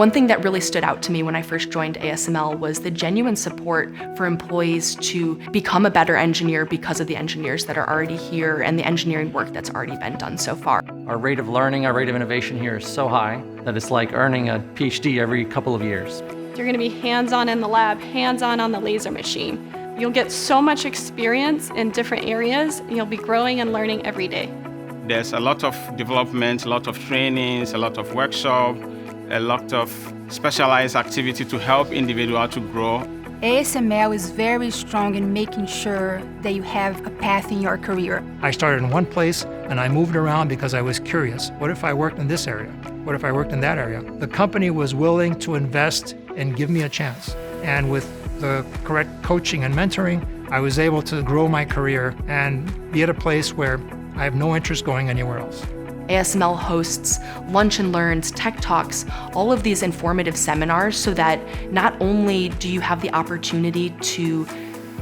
One thing that really stood out to me when I first joined ASML was the genuine support for employees to become a better engineer because of the engineers that are already here and the engineering work that's already been done so far. Our rate of learning, our rate of innovation here is so high that it's like earning a PhD every couple of years. You're going to be hands-on in the lab, hands-on on the laser machine. You'll get so much experience in different areas, and you'll be growing and learning every day. There's a lot of development, a lot of trainings, a lot of workshops, a lot of specialized activity to help individuals to grow. ASML is very strong in making sure that you have a path in your career. I started in one place and I moved around because I was curious. What if I worked in this area? What if I worked in that area? The company was willing to invest and give me a chance. And with the correct coaching and mentoring, I was able to grow my career and be at a place where I have no interest going anywhere else. ASML hosts lunch and learns, tech talks, all of these informative seminars so that not only do you have the opportunity to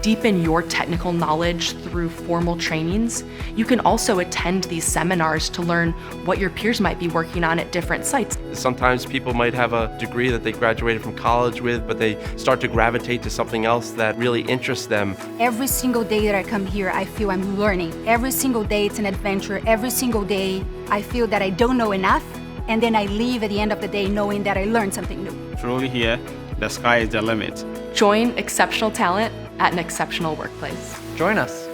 deepen your technical knowledge through formal trainings, you can also attend these seminars to learn what your peers might be working on at different sites. Sometimes people might have a degree that they graduated from college with, but they start to gravitate to something else that really interests them. Every single day that I come here, I feel I'm learning. Every single day it's an adventure. Every single day I feel that I don't know enough, and then I leave at the end of the day knowing that I learned something new. Truly here, the sky is the limit. Join exceptional talent at an exceptional workplace. Join us.